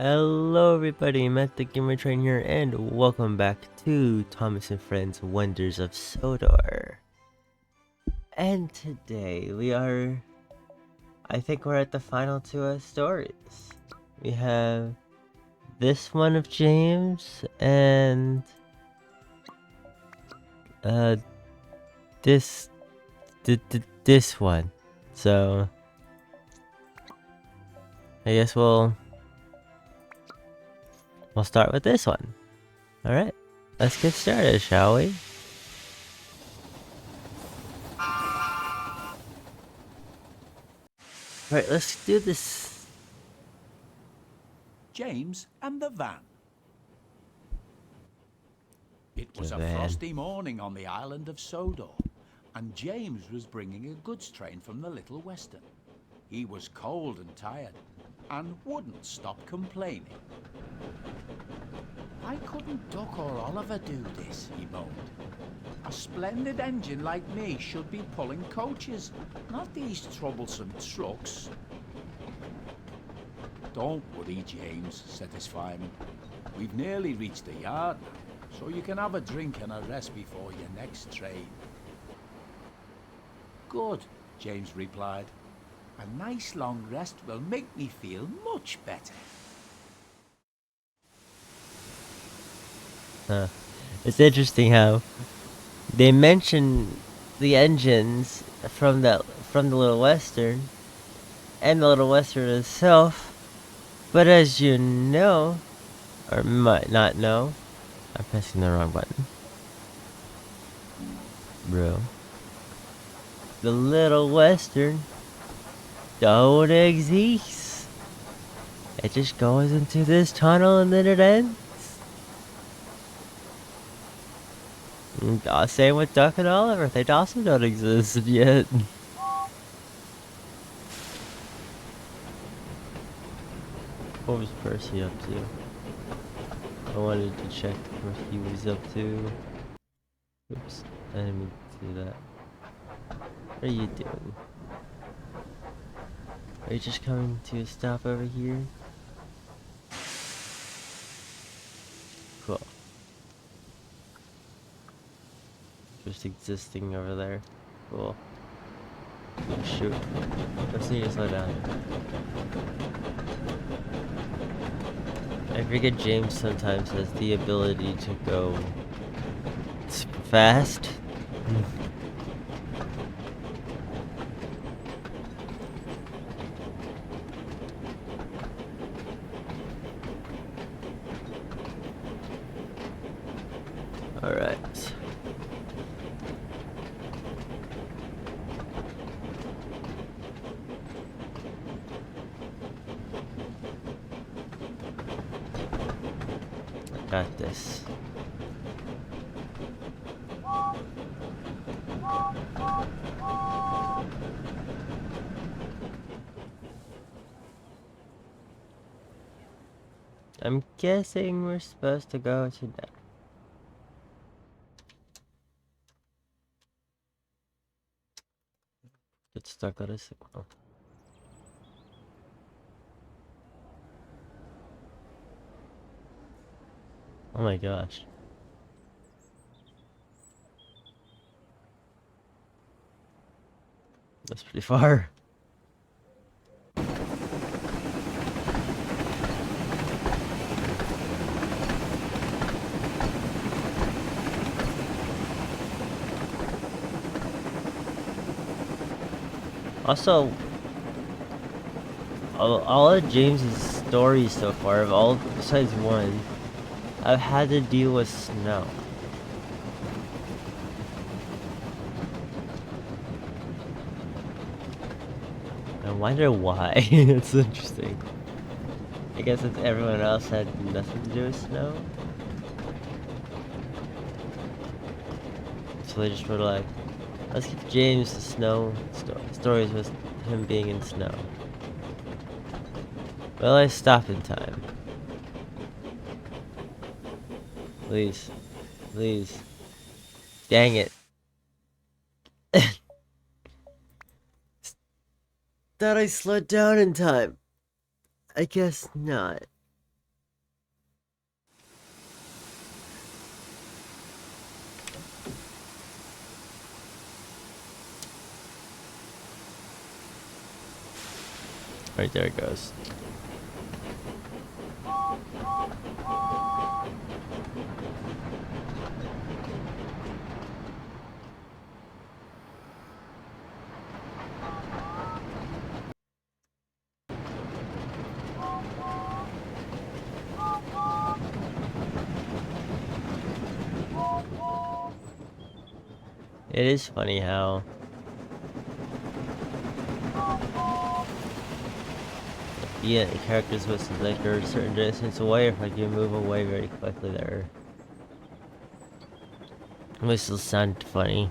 Hello everybody, Matt the Gamer Train here, and welcome back to Thomas and Friends Wonders of Sodor. And today I think we're at the final two stories. We have this one of James, and this this one. So I guess we'll start with this one. Alright, let's get started, shall we? Alright, let's do this. James and the van. It was The a van. frosty morning on the island of Sodor, and James was bringing a goods train from the Little Western. He was cold and tired, and wouldn't stop complaining. "Why couldn't Duck or Oliver do this?" he moaned. "A splendid engine like me should be pulling coaches, not these troublesome trucks." "Don't worry, James," said his fireman. "We've nearly reached the yard now, so you can have a drink and a rest before your next train." "Good," James replied. "A nice long rest will make me feel much better." It's interesting how they mention the engines from the Little Western and the Little Western itself, but as you know, or might not know, I'm pressing the wrong button, bro. The Little Western don't exist. It just goes into this tunnel and then it ends. Same with Duck and Oliver. They also don't exist yet. What was Percy up to? I wanted to check what he was up to. Oops, I didn't mean to do that. What are you doing? Are you just coming to a stop over here? Cool. Just existing over there. Cool. Oh, shoot. Let's need to slow down. I forget James sometimes has the ability to go super fast. Alright. Got this. I'm guessing we're supposed to go to that. Get stuck on a signal. Oh my gosh. That's pretty far. Also, all of James's stories so far, all besides one, I've had to deal with snow. I wonder why. It's interesting. I guess if everyone else had nothing to do with snow, so they just were like, let's give James the snow stories with him being in snow. Well, I stopped in time. Please. Please. Dang it. Thought I slowed down in time. I guess not. Right there it goes. It is funny how the characters will select a certain distance away if like you move away very quickly there. This will sound funny.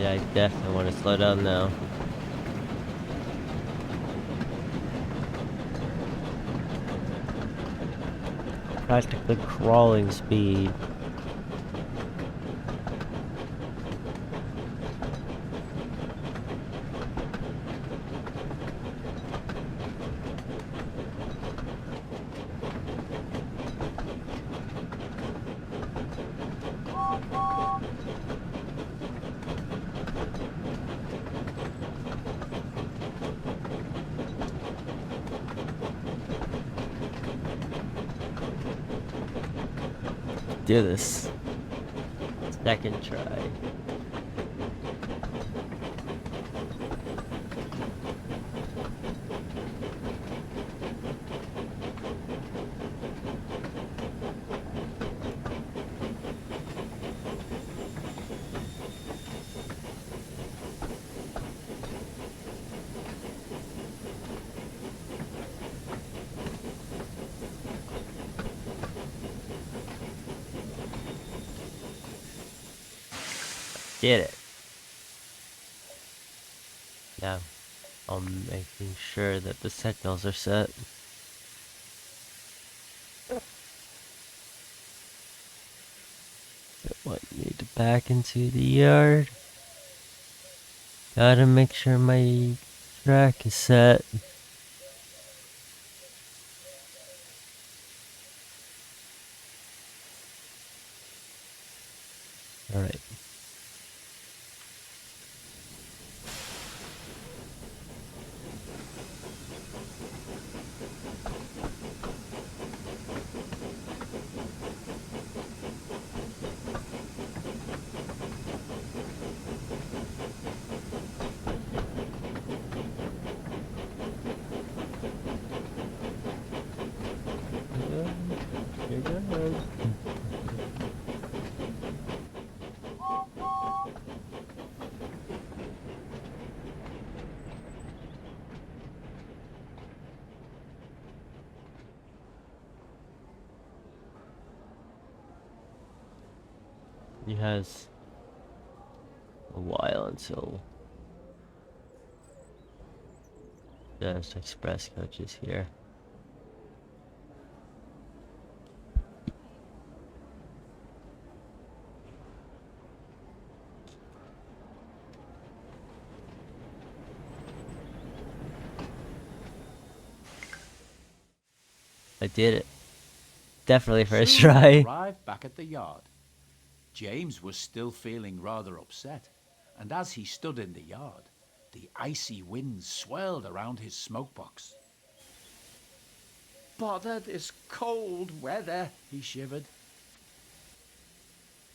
I definitely want to slow down now. Practically crawling speed. Do this. Second try. Did it. Now, I'm making sure that the signals are set. What, need to back into the yard? Gotta make sure my track is set. Alright. You're good. He has a while until there's express coaches here. I did it. Definitely first Soon try. they arrived back at the yard. James was still feeling rather upset, and as he stood in the yard, the icy wind swirled around his smokebox. Bother this cold weather, he shivered.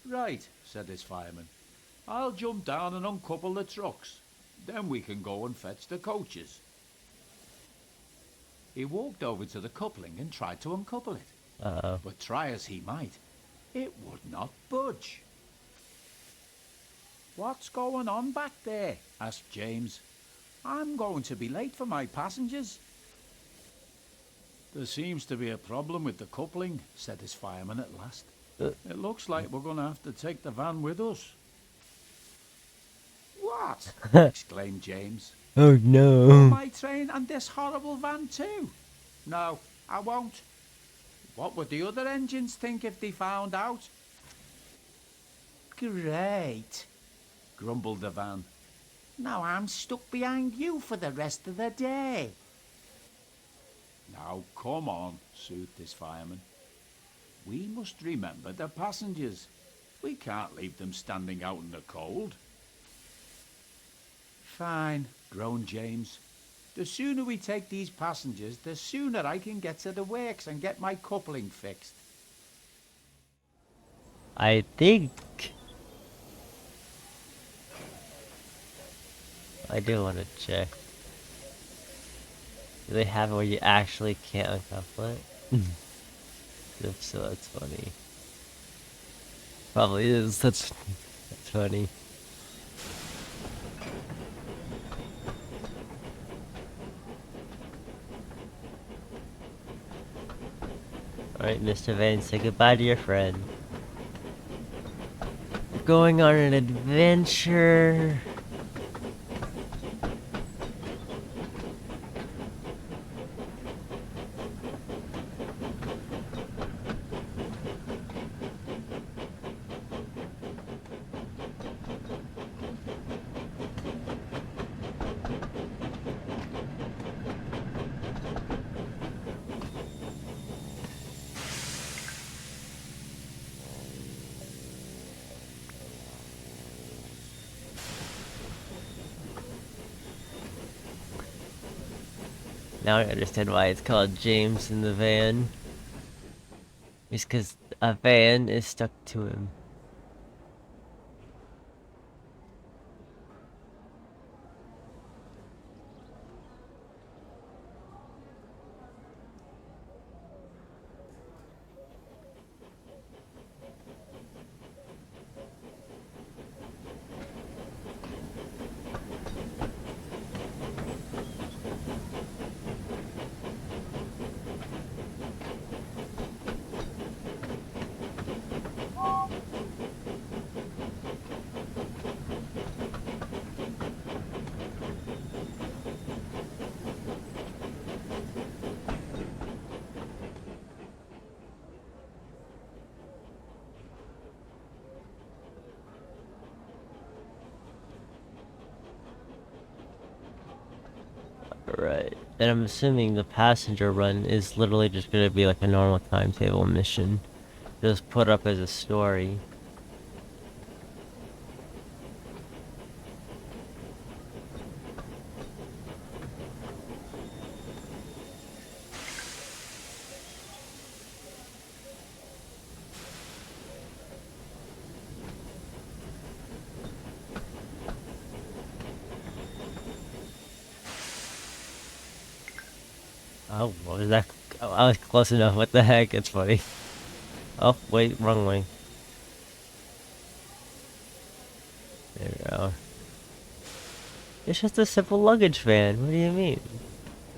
Right, said his fireman. I'll jump down and uncouple the trucks. Then we can go and fetch the coaches. He walked over to the coupling and tried to uncouple it. Uh-oh. But try as he might, it would not budge. What's going on back there? Asked James. I'm going to be late for my passengers. There seems to be a problem with the coupling, said his fireman at last. Uh, It looks like we're going to have to take the van with us. What? Exclaimed James. oh You no. my train and this horrible van too? No, I won't. What would the other engines think if they found out? Great, grumbled the van. Now I'm stuck behind you for the rest of the day. Now come on, soothed his fireman. We must remember the passengers. We can't leave them standing out in the cold. Fine, groaned James. The sooner we take these passengers, the sooner I can get to the works and get my coupling fixed. I think I do want to check. Do they have it where you actually can't uncouple it? If so, that's funny. Probably is. That's funny. Alright, Mr. Van, say goodbye to your friend. We're going on an adventure. Now I understand why it's called James in the van. It's because a van is stuck to him. Right. And I'm assuming the passenger run is literally just gonna be like a normal timetable mission. Just put up as a story. Oh, what was that? Oh, I was close enough. What the heck? It's funny. Oh, wait, wrong way. There we go. It's just a simple luggage van. What do you mean?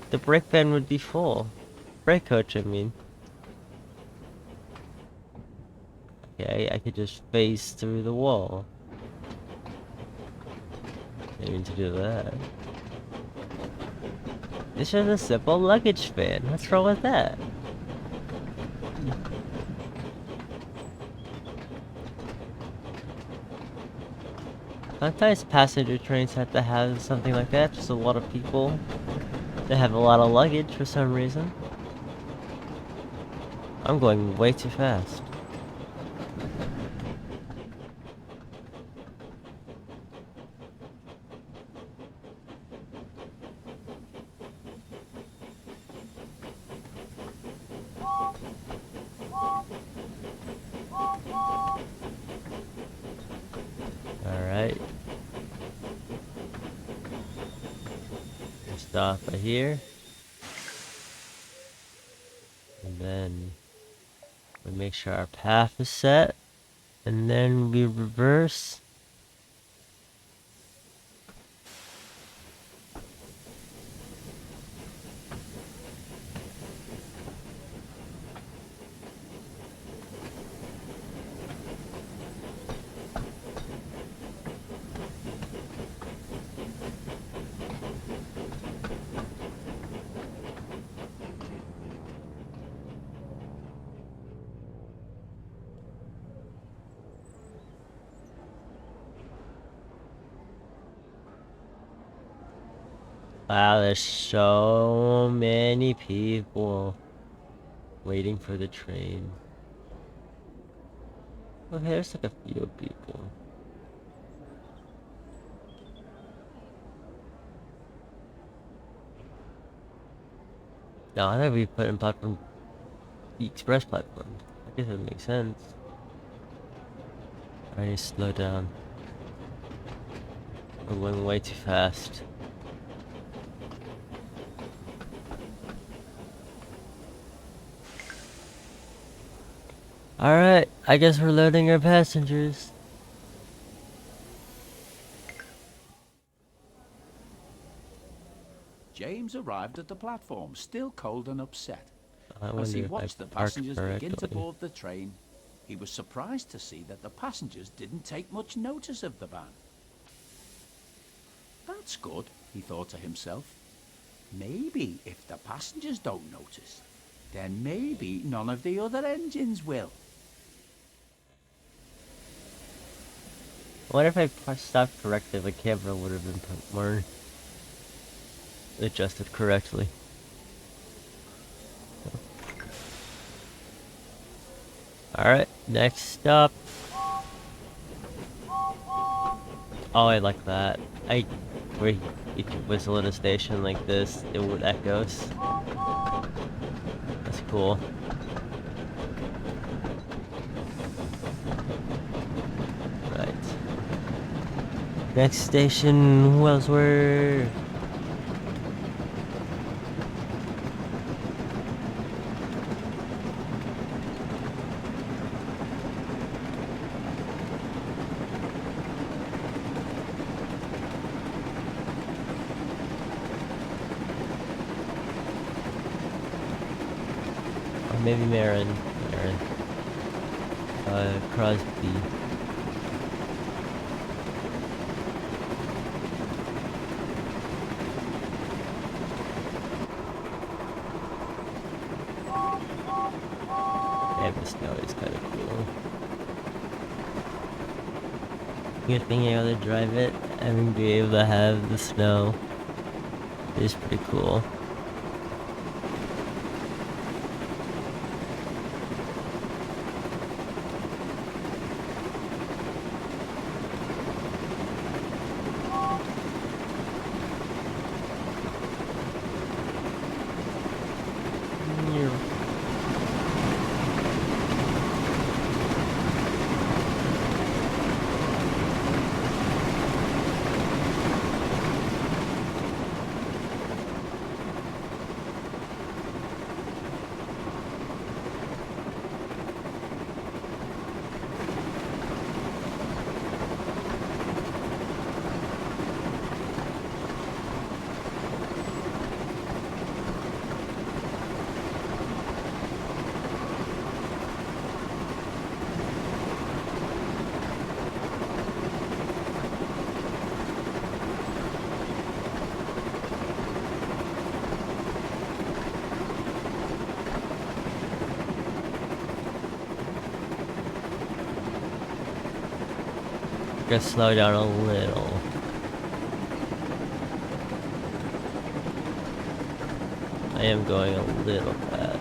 The brake van would be full. Brake coach, I mean. Okay, I could just phase through the wall. Didn't mean to do that. It's just a simple luggage van. What's wrong with that? Sometimes passenger trains have to have something like that. Just a lot of people. They have a lot of luggage for some reason. I'm going way too fast. Alright. Stop right here. And then we make sure our path is set. And then we reverse. Wow, there's so many people waiting for the train. Okay, there's like a few people. No, I thought we put in platform the express platform. I guess it makes sense. I need to slow down. We're going way too fast. Alright, I guess we're loading our passengers. James arrived at the platform, still cold and upset. I As wonder he if I watched the parked passengers begin to correctly. board the train, he was surprised to see that the passengers didn't take much notice of the van. That's good, he thought to himself. Maybe if the passengers don't notice, then maybe none of the other engines will. I wonder if I stopped correctly, the camera would have been more adjusted correctly. Alright, next stop. Oh, I like that. Where you can whistle at a station like this, it would echoes. That's cool. Right. Next station, Wellsworth. Or maybe Marin. Crosby. Yeah, the snow is kind of cool. Good being able to drive it and be able to have the snow is pretty cool. Gonna slow down a little. I am going a little fast.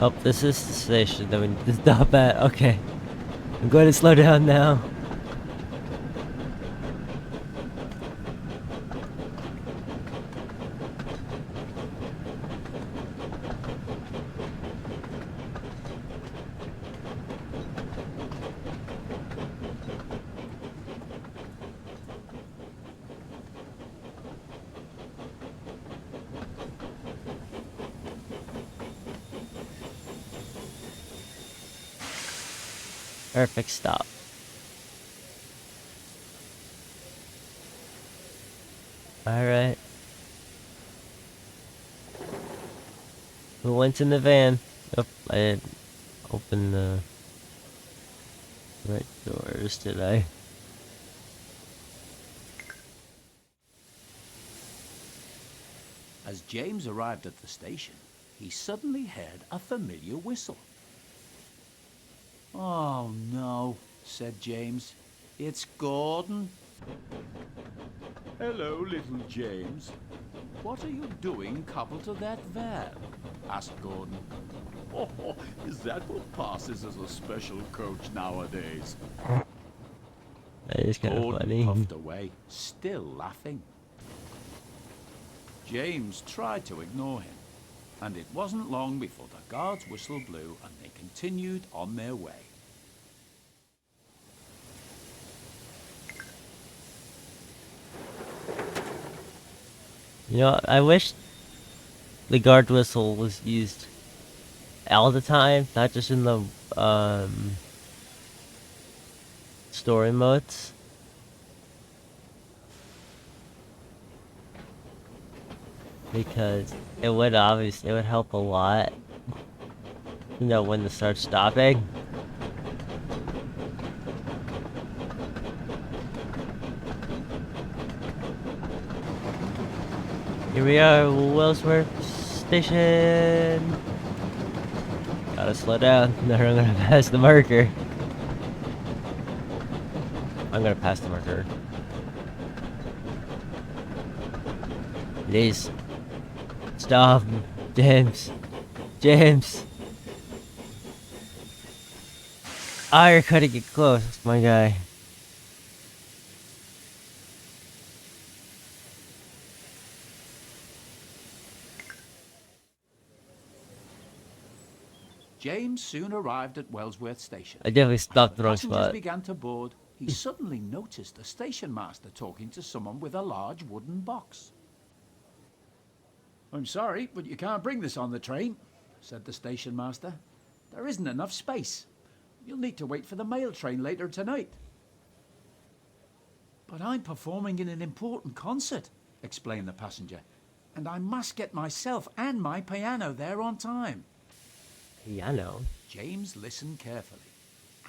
Oh, this is the station that we need to stop at. Okay. I'm going to slow down now. Perfect stop. Alright. Who went in the van? Oh, I didn't open the right doors, did I? As James arrived at the station, he suddenly heard a familiar whistle. "Oh no," said James. "It's Gordon." "Hello, little James. What are you doing coupled to that van?" asked Gordon. "Oh, is that what passes as a special coach nowadays?" That is kind of Gordon funny. puffed away, still laughing. James tried to ignore him, and it wasn't long before the guard's whistle blew and they continued on their way. You know, I wish the guard whistle was used all the time, not just in the story modes. Because it would help a lot to know when to start stopping. Here we are, Wellsworth Station. Gotta slow down, or I'm gonna pass the marker. I'm gonna pass the marker. Please. Stop. James. James. Ah, you're cutting it close, my guy. James soon arrived at Wellsworth Station. I definitely stopped the When wrong passengers spot. began to board, he suddenly noticed a station master talking to someone with a large wooden box. "I'm sorry, but you can't bring this on the train," said the station master. "There isn't enough space. You'll need to wait for the mail train later tonight." "But I'm performing in an important concert," explained the passenger, "and I must get myself and my piano there on time." Piano? James listened carefully,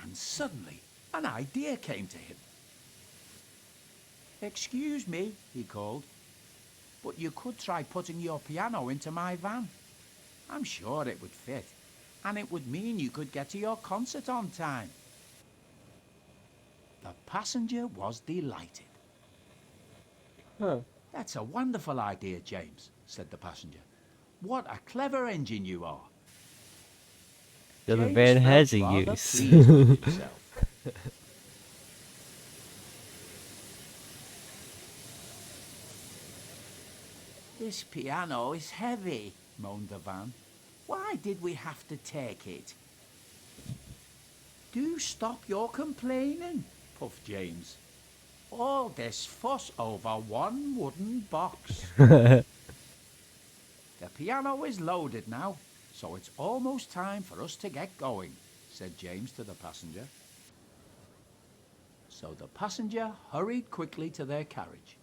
and suddenly an idea came to him. "Excuse me," he called, "but you could try putting your piano into my van. I'm sure it would fit, and it would mean you could get to your concert on time." The passenger was delighted. Huh. "That's a wonderful idea, James," said the passenger. "What a clever engine you are." The other James van felt has a rather use. pleased with himself. "This piano is heavy," moaned the van. "Why did we have to take it?" "Do stop your complaining," puffed James. "All this fuss over one wooden box." "The piano is loaded now, so it's almost time for us to get going," said James to the passenger. So the passenger hurried quickly to their carriage,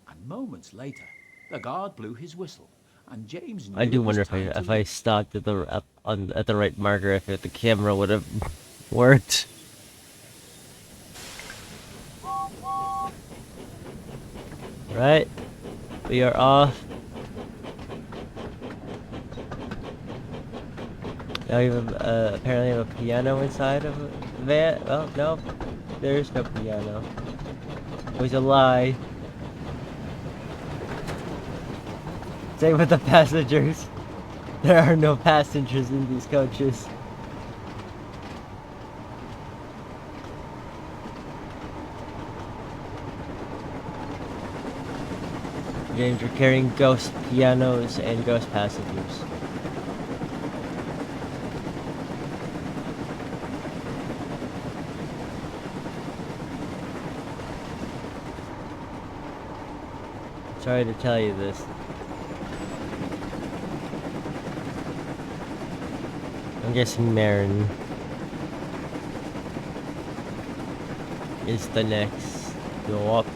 and moments later the guard blew his whistle, and James knew I do it was wonder time to if I leave. stopped at the right marker, if the camera would have worked. Right, we are off. Now we have apparently have a piano inside of the van. Oh no, there's no piano. It was a lie. Same with the passengers. There are no passengers in these coaches. James, we're carrying ghost pianos and ghost passengers. Sorry to tell you this. I'm guessing Marin is the next go up.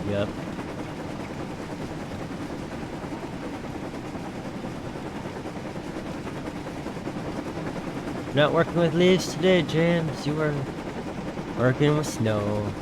Yep. Not working with leaves today, James. You were working with snow.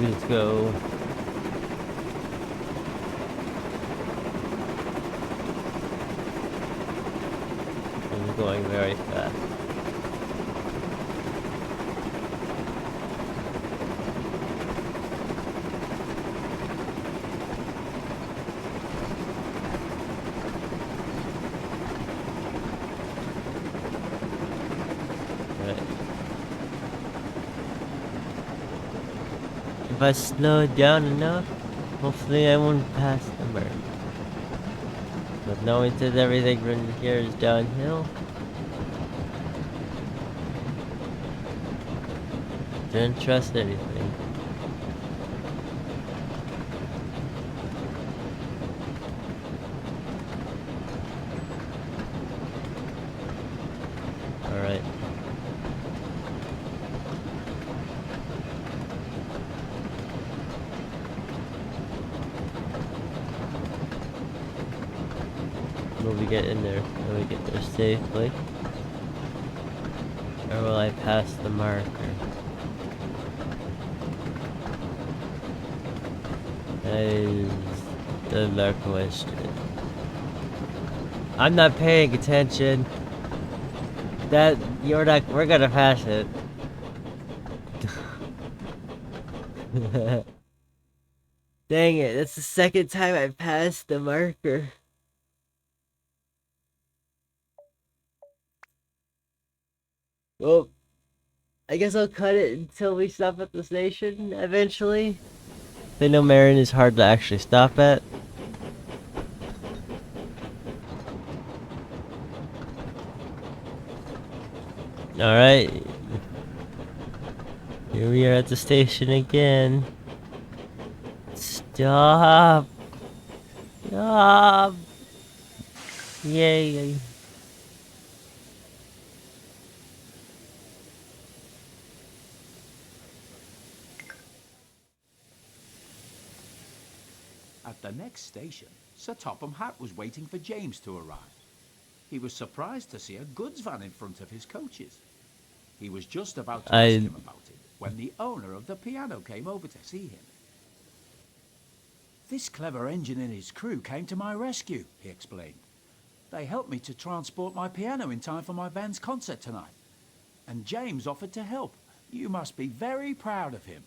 Let's go. I'm going very fast. If I slow down enough, hopefully I won't pass the mark. But knowing that everything from here is downhill, don't trust anything. Alright. Will we get in there? Will we get there safely? Or will I pass the marker? That is the question. I'm not paying attention. We're gonna pass it. Dang it, that's the second time I passed the marker. Well, I guess I'll cut it until we stop at the station eventually. I know Marin is hard to actually stop at. Alright. Here we are at the station again. Stop! Stop! Yay! At the next station, Sir Topham Hatt was waiting for James to arrive. He was surprised to see a goods van in front of his coaches. He was just about to ask him about it when the owner of the piano came over to see him. "This clever engine and his crew came to my rescue," he explained. "They helped me to transport my piano in time for my band's concert tonight. And James offered to help. You must be very proud of him."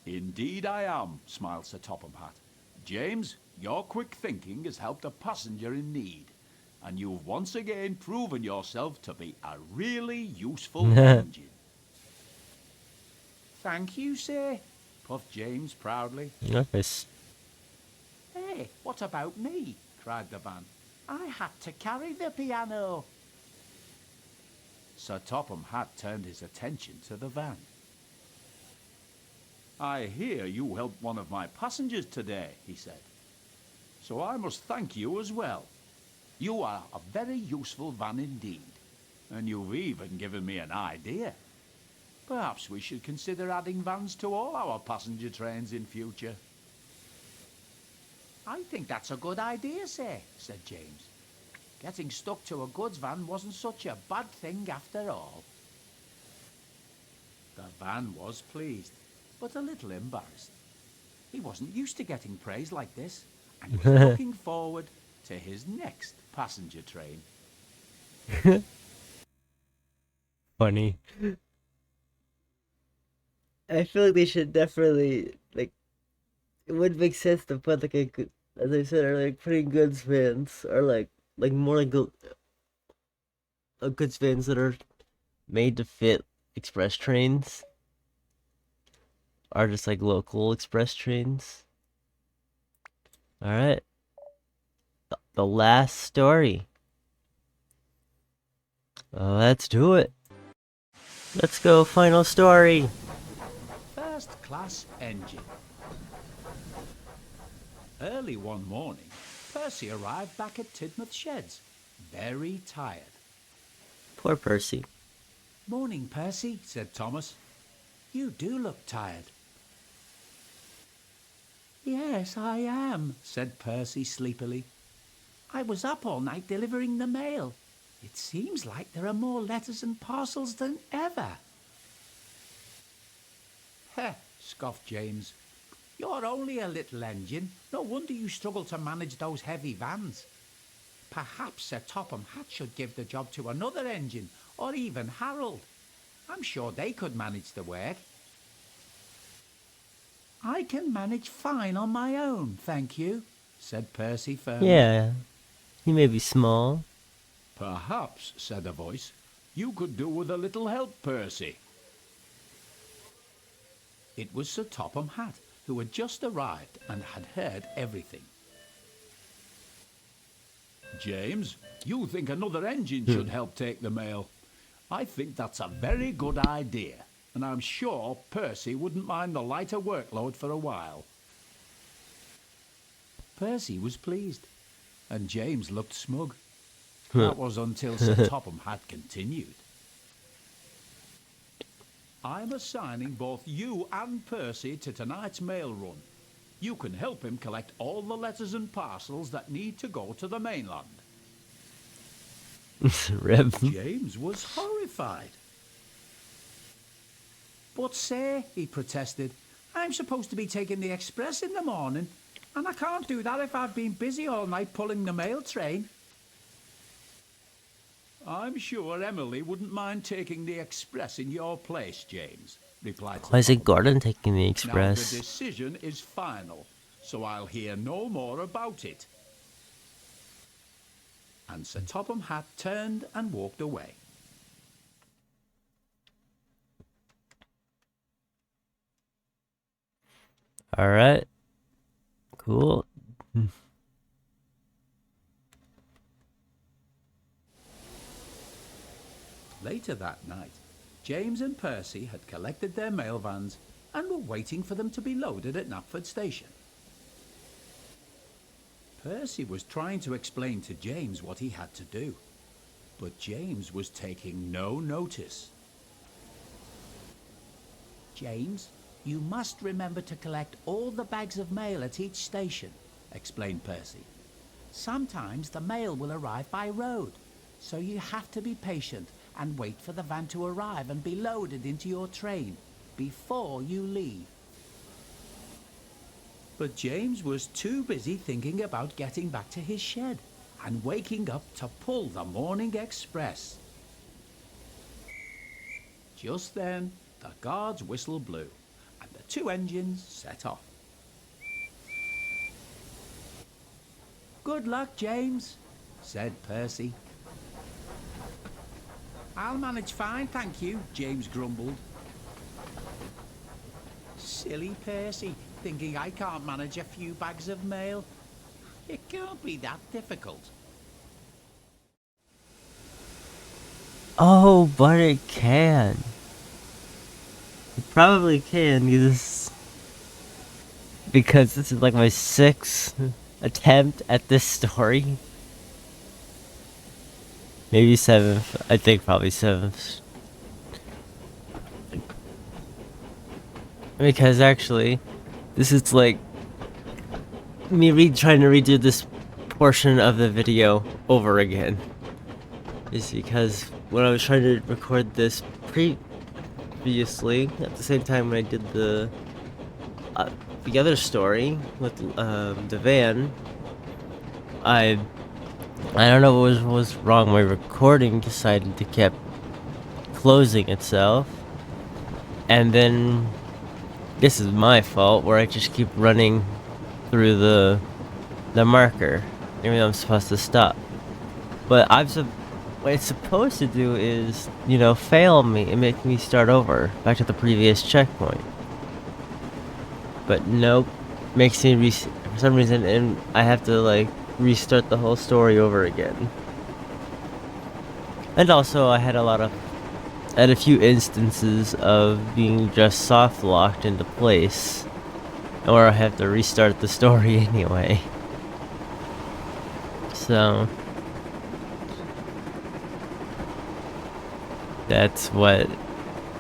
"Indeed I am," smiled Sir Topham Hatt. "James, your quick thinking has helped a passenger in need, and you've once again proven yourself to be a really useful engine." "Thank you, sir," puffed James proudly. Nice. "Hey, what about me?" cried the van. "I had to carry the piano." Sir Topham Hatt turned his attention to the van. "I hear you helped one of my passengers today," he said. "So I must thank you as well. You are a very useful van indeed, and you've even given me an idea. Perhaps we should consider adding vans to all our passenger trains in future." "I think that's a good idea, sir," said James. "Getting stuck to a goods van wasn't such a bad thing after all." The van was pleased, but a little embarrassed. He wasn't used to getting praise like this, and was looking forward to his next passenger train. Funny. I feel like they should definitely, like, it would make sense to put, like, a good, as I said earlier, like, putting goods vans, or, like more like goods vans that are made to fit express trains, are just, like, local express trains. Alright. The last story. Let's do it. Let's go, final story. First class engine. Early one morning, Percy arrived back at Tidmouth Sheds, very tired. Poor Percy. Morning, Percy, said Thomas. You do look tired. Yes, I am, said Percy sleepily. I was up all night delivering the mail. It seems like there are more letters and parcels than ever. Heh, scoffed James. You're only a little engine. No wonder you struggle to manage those heavy vans. Perhaps Sir Topham Hatt should give the job to another engine, or even Harold. I'm sure they could manage the work. I can manage fine on my own, thank you, said Percy firmly. Yeah, he may be small. Perhaps, said a voice, you could do with a little help, Percy. It was Sir Topham Hatt, who had just arrived and had heard everything. James, you think another engine should help take the mail. I think that's a very good idea, and I'm sure Percy wouldn't mind the lighter workload for a while. Percy was pleased, and James looked smug. That was until Sir Topham Hatt continued. I'm assigning both you and Percy to tonight's mail run. You can help him collect all the letters and parcels that need to go to the mainland. Rib. James was horrified. But sir, he protested, I'm supposed to be taking the express in the morning, and I can't do that if I've been busy all night pulling the mail train. I'm sure Emily wouldn't mind taking the express in your place, James, replied Sir Why is it Topham. Gordon taking the Now express? the decision is final, so I'll hear no more about it. And Sir Topham Hatt turned and walked away. Alright. Cool. Later that night, James and Percy had collected their mail vans and were waiting for them to be loaded at Knapford Station. Percy was trying to explain to James what he had to do, but James was taking no notice. James, you must remember to collect all the bags of mail at each station, explained Percy. Sometimes the mail will arrive by road, so you have to be patient and wait for the van to arrive and be loaded into your train before you leave. But James was too busy thinking about getting back to his shed and waking up to pull the morning express. Just then, the guard's whistle blew, and the two engines set off. Good luck, James, said Percy. I'll manage fine, thank you, James grumbled. Silly Percy, thinking I can't manage a few bags of mail. It can't be that difficult. Oh, but it can. It probably can, because this is like my 6th attempt at this story. Maybe 7th. I think probably 7th. Because actually, this is like me trying to redo this portion of the video over again. Is because when I was trying to record this previously, at the same time when I did the other story with the van, I don't know what was wrong. My recording decided to keep closing itself, and then this is my fault where I just keep running through the marker, even though I'm supposed to stop. But what it's supposed to do is, you know, fail me and make me start over back to the previous checkpoint. But nope, makes me for some reason, and I have to like restart the whole story over again. And also, I had a few instances of being just soft locked into place, or I have to restart the story anyway. So that's what.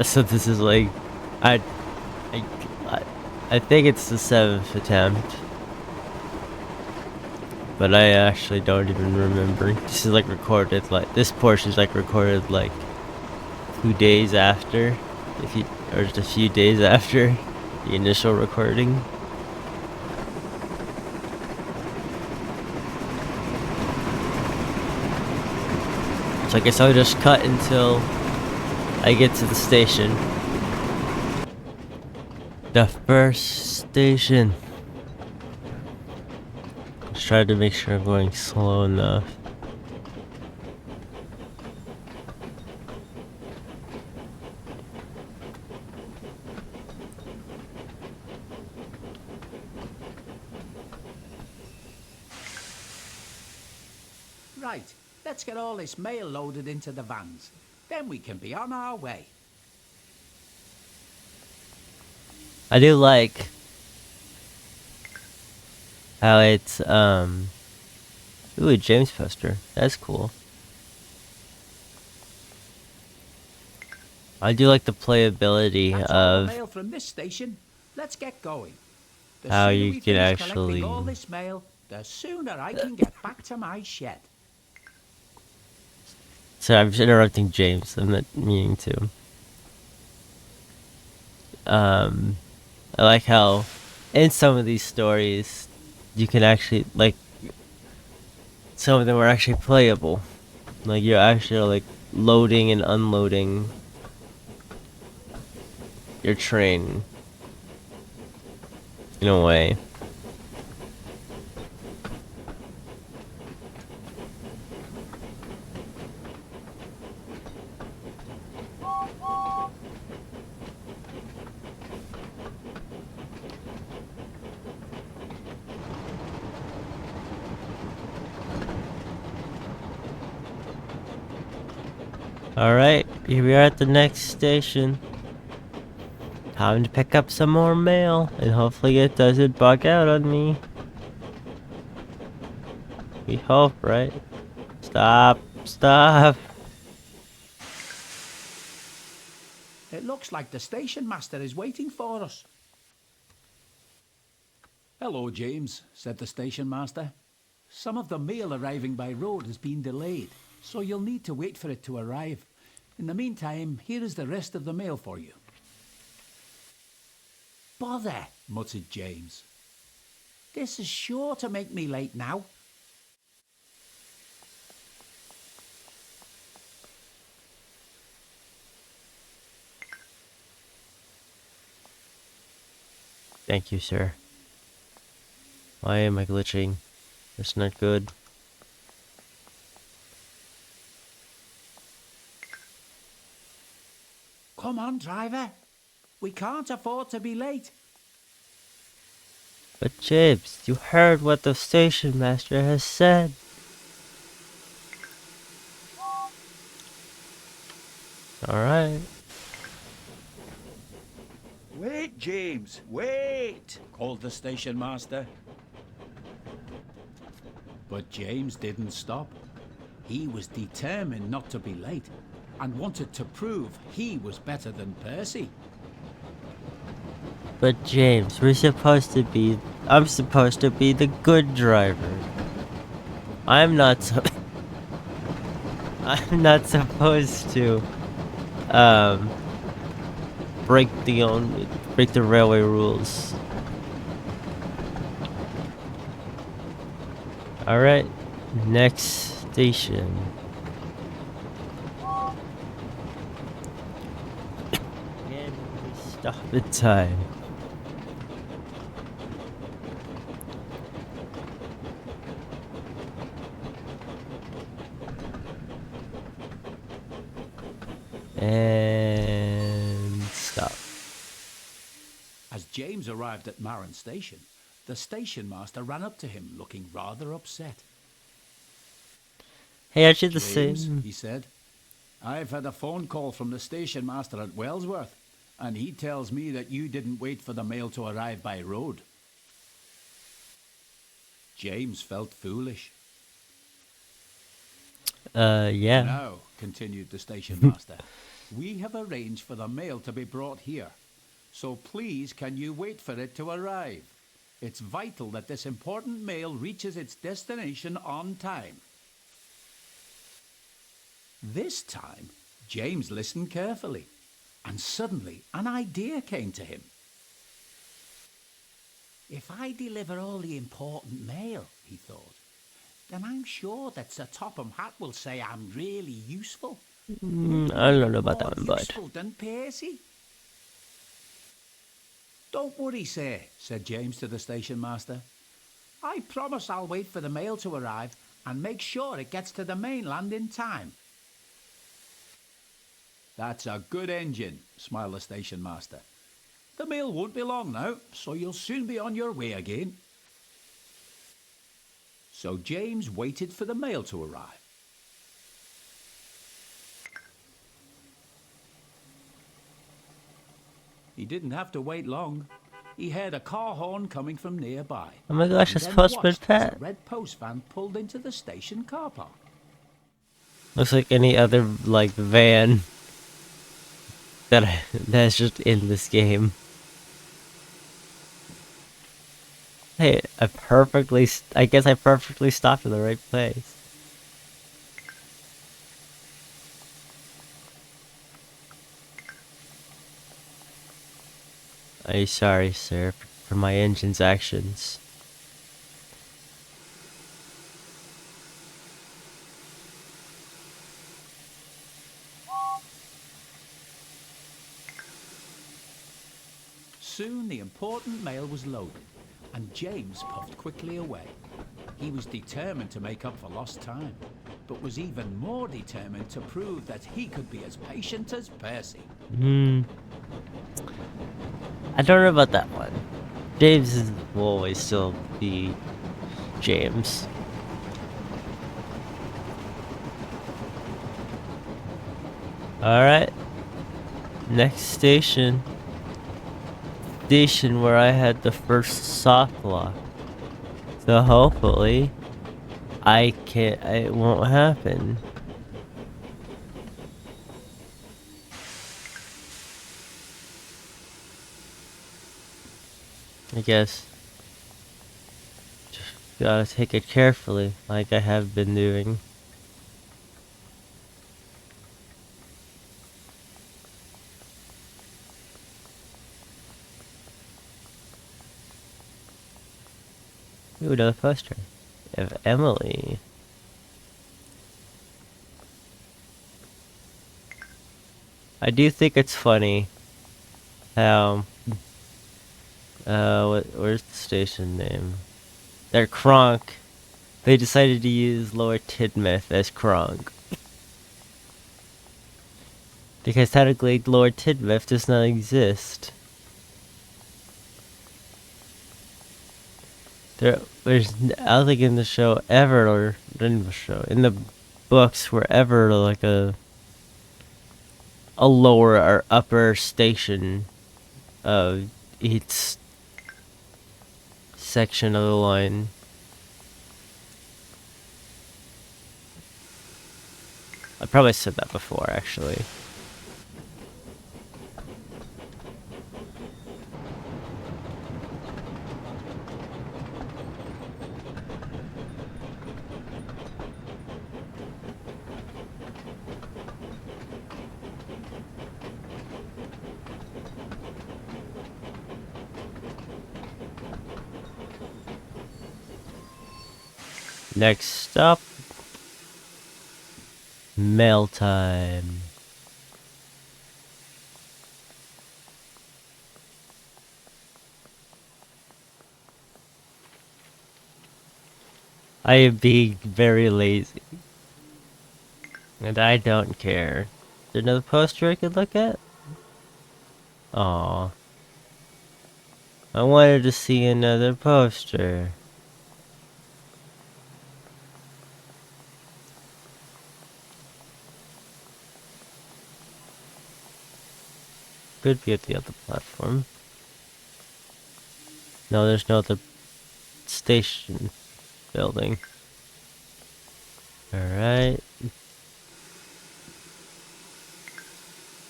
So this is like, I, I, I think it's the 7th attempt, but I actually don't even remember. This is like recorded, like this portion is like recorded like 2 days after, or just a few days after the initial recording. So I guess I'll just cut until I get to the station. The first station. Just try to make sure I'm going slow enough. Right, let's get all this mail loaded into the vans. Then we can be on our way. I do like how it's ooh, a James poster. That's cool. I do like the playability That's all the of mail from this station. Let's get going. The how sooner you we can finish actually. collecting all this mail, the sooner I can get back to my shed. Sorry, I'm just interrupting James. I'm not meaning to. I like how in some of these stories you can actually like some of them are actually playable. Like you're actually like loading and unloading your train in a way. Alright, here we are at the next station. Time to pick up some more mail, and hopefully it doesn't bug out on me. We hope, right? Stop, stop. It looks like the station master is waiting for us. Hello, James, said the station master. Some of the mail arriving by road has been delayed, so you'll need to wait for it to arrive. In the meantime, here is the rest of the mail for you. Bother, muttered James. This is sure to make me late now. Thank you, sir. Why am I glitching? That's not good. Come on, driver. We can't afford to be late. But James, you heard what the station master has said. Alright. Wait, James, wait, called the station master. But James didn't stop. He was determined not to be late and wanted to prove he was better than Percy. But James, I'm supposed to be the good driver. I'm not I'm not supposed to, um, break the railway rules. Alright, next station. Again, we stop in time. And stop. As James arrived at Maron Station, the station master ran up to him looking rather upset. Hey, aren't you the James, same? he said, I've had a phone call from the station master at Wellsworth, and he tells me that you didn't wait for the mail to arrive by road. James felt foolish. Yeah. Now, continued the station master, we have arranged for the mail to be brought here. So please, can you wait for it to arrive? It's vital that this important mail reaches its destination on time. This time, James listened carefully, and suddenly an idea came to him. If I deliver all the important mail, he thought, then I'm sure that Sir Topham Hatt will say I'm really useful. I don't know about that one, More but useful than Percy. Don't worry, sir, said James to the station master. I promise I'll wait for the mail to arrive and make sure it gets to the mainland in time. That's a good engine, smiled the station master. The mail won't be long now, so you'll soon be on your way again. So James waited for the mail to arrive. He didn't have to wait long. He heard a car horn coming from nearby. oh my gosh, And it's then Postman watched as Pat. a red post van pulled into the station car park. Looks like any other like van that's just in this game. Hey, I guess I perfectly stopped in the right place. I'm sorry, sir, for my engine's actions. Soon the important mail was loaded, and James puffed quickly away. He was determined to make up for lost time, but was even more determined to prove that he could be as patient as Percy. I don't know about that one. James will always still be James. Alright. Next station. Station where I had the first soft lock. So hopefully it won't happen. I guess just gotta take it carefully, like I have been doing. Ooh, another poster of Emily. I do think it's funny how where's the station name? They're Kronk. They decided to use Lower Tidmouth as Kronk. Because technically Lower Tidmouth does not exist. There's I don't think in the show ever, or in the show, in the books were ever like a lower or upper station of each section of the line. I probably said that before, actually. Next stop, mail time. I am being very lazy. And I don't care. Is there another poster I could look at? Aw. I wanted to see another poster. Could be at the other platform. No, there's no other station building. Alright.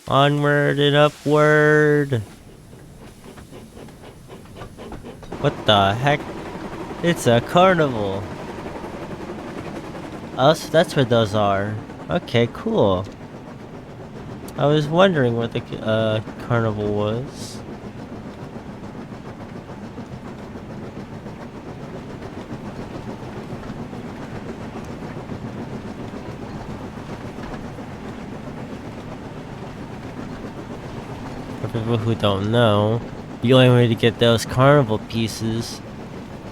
Onward and upward! What the heck? It's a carnival! Oh, so that's where those are. Okay, cool. I was wondering what the carnival was. For people who don't know, the only way to get those carnival pieces,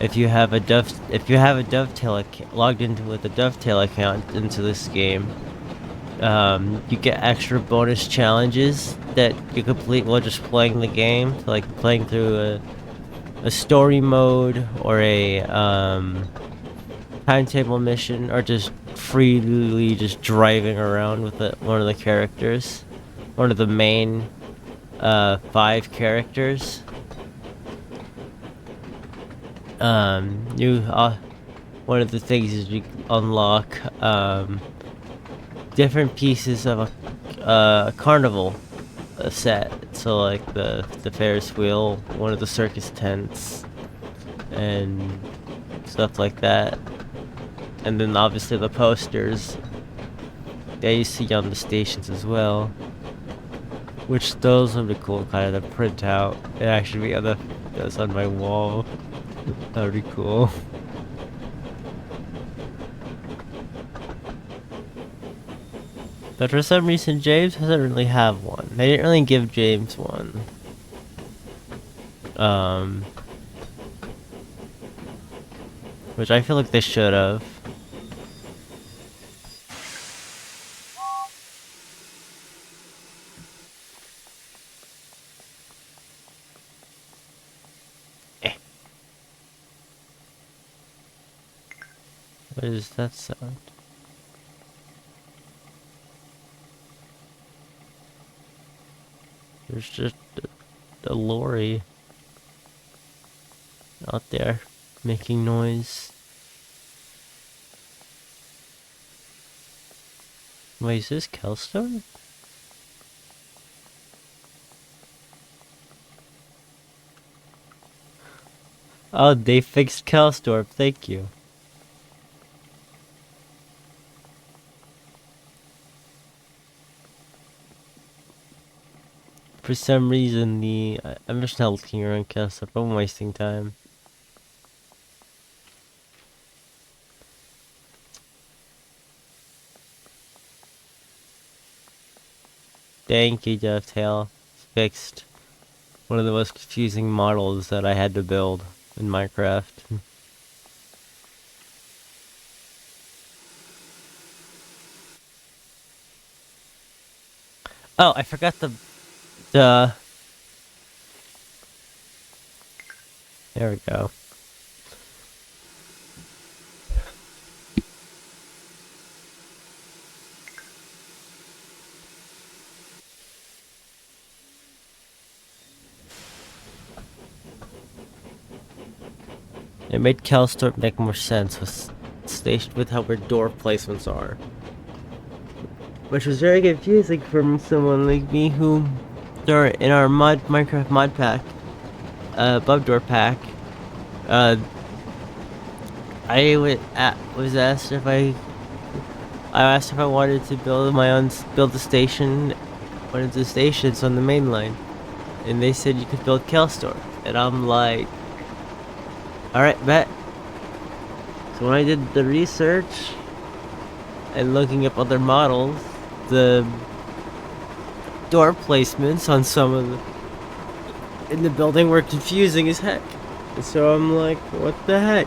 if you have a Dovetail logged into with a Dovetail account into this game, you get extra bonus challenges that you complete while just playing the game, so like playing through a story mode or a timetable mission, or just freely just driving around with one of the characters, one of the main 5 characters. One of the things is you unlock different pieces of a carnival set. So like the Ferris wheel, one of the circus tents, and stuff like that. And then obviously the posters that you see on the stations as well. Which those would be cool kind of to print out and actually be on that's on my wall. That would be cool. But for some reason James doesn't really have one. They didn't really give James one. Which I feel like they should have. What is that sound? There's just a lorry out there making noise. Wait, is this Kelstone? Oh, they fixed Kelstorp, thank you. For some reason, I'm just not looking around Kelstorp, I'm wasting time. Thank you, Dovetail. Fixed one of the most confusing models that I had to build in Minecraft. Oh, I forgot the... There we go. It made Kelstorp make more sense with how where door placements are. Which was very confusing for someone like me who, in our Minecraft mod pack, above door pack, I was asked if I asked if I wanted to build a station, one of the stations on the main line, and they said you could build Kelstorp, and I'm like, alright, bet. So when I did the research and looking up other models, the door placements on some of in the building were confusing as heck. So I'm like, what the heck?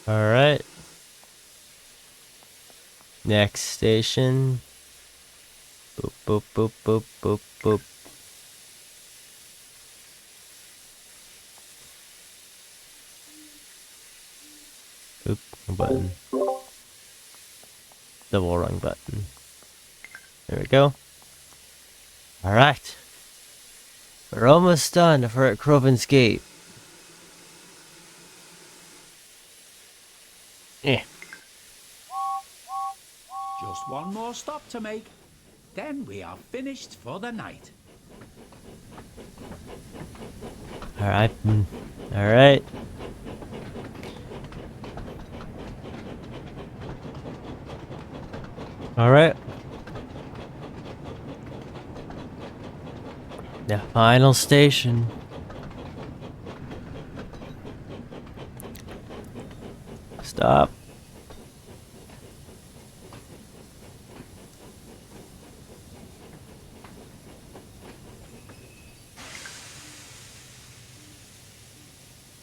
Alright. Next station. Boop, boop, boop, boop, boop, boop. Oop, wrong button. Double wrong button. There we go. Alright. We're almost done for at Croven's Gate. Eh. Just one more stop to make. Then we are finished for the night. Alright. Alright. Alright. The final station. Stop.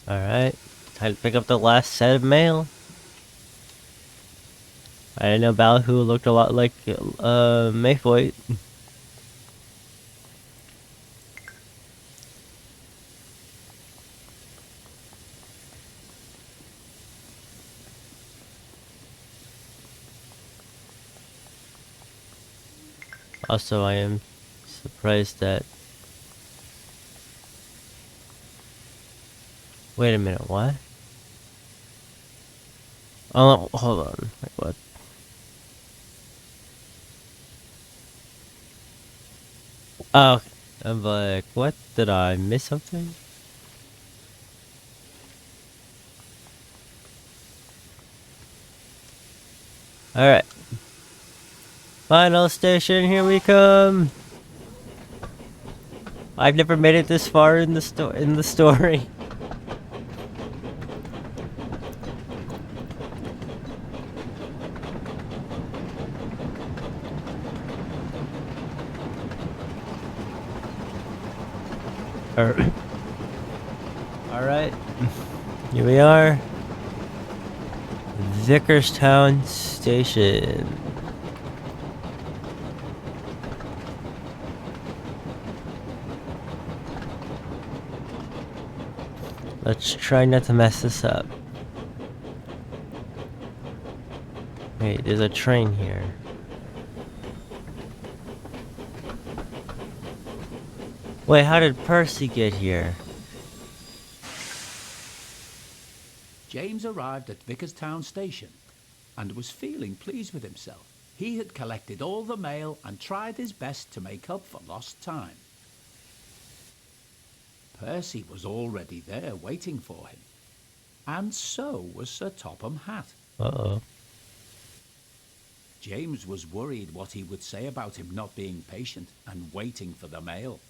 Alright. Time to pick up the last set of mail. I didn't know Ballyhoo looked a lot like Mayfoy. Also, I am surprised that... Wait a minute, what? Oh, hold on. Wait, what? Oh, okay. I'm like, what? Did I miss something? Alright. Final station, here we come! I've never made it this far in the story. Alright. Here we are. Vickerstown Station. Let's try not to mess this up. Wait, there's a train here. Wait, how did Percy get here? James arrived at Vickerstown Station and was feeling pleased with himself. He had collected all the mail and tried his best to make up for lost time. Percy was already there waiting for him, and so was Sir Topham Hatt. Uh-oh. James was worried what he would say about him not being patient and waiting for the mail.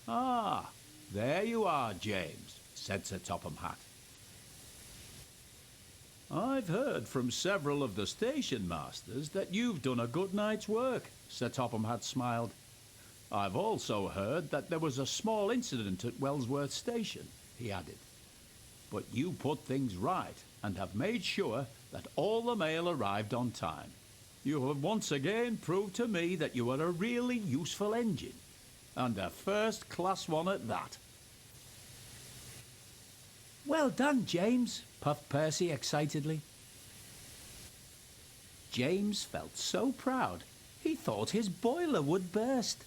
"Ah, there you are, James," said Sir Topham Hatt. "I've heard from several of the station masters that you've done a good night's work," Sir Topham Hatt smiled. "I've also heard that there was a small incident at Wellsworth Station," he added. "But you put things right and have made sure that all the mail arrived on time. You have once again proved to me that you are a really useful engine, and a first-class one at that." "Well done, James," puffed Percy excitedly. James felt so proud, he thought his boiler would burst.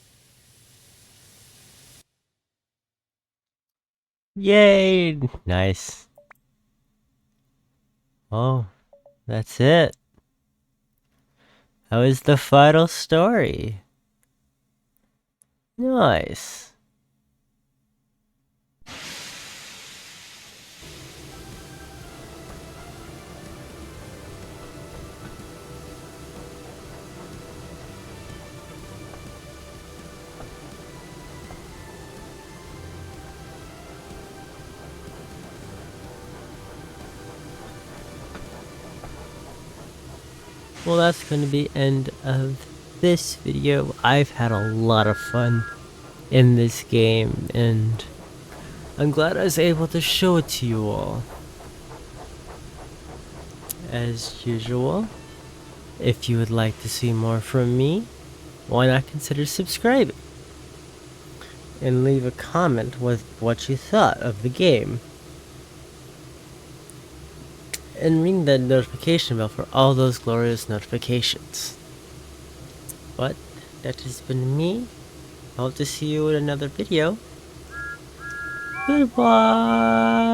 Yay! Nice. Oh, that's it. That was the final story. Nice. Well, that's going to be end of this video. I've had a lot of fun in this game, and I'm glad I was able to show it to you all. as usual, if you would like to see more from me, why not consider subscribing? And leave a comment with what you thought of the game. And ring that notification bell for all those glorious notifications. But that has been me. I hope to see you in another video. Goodbye!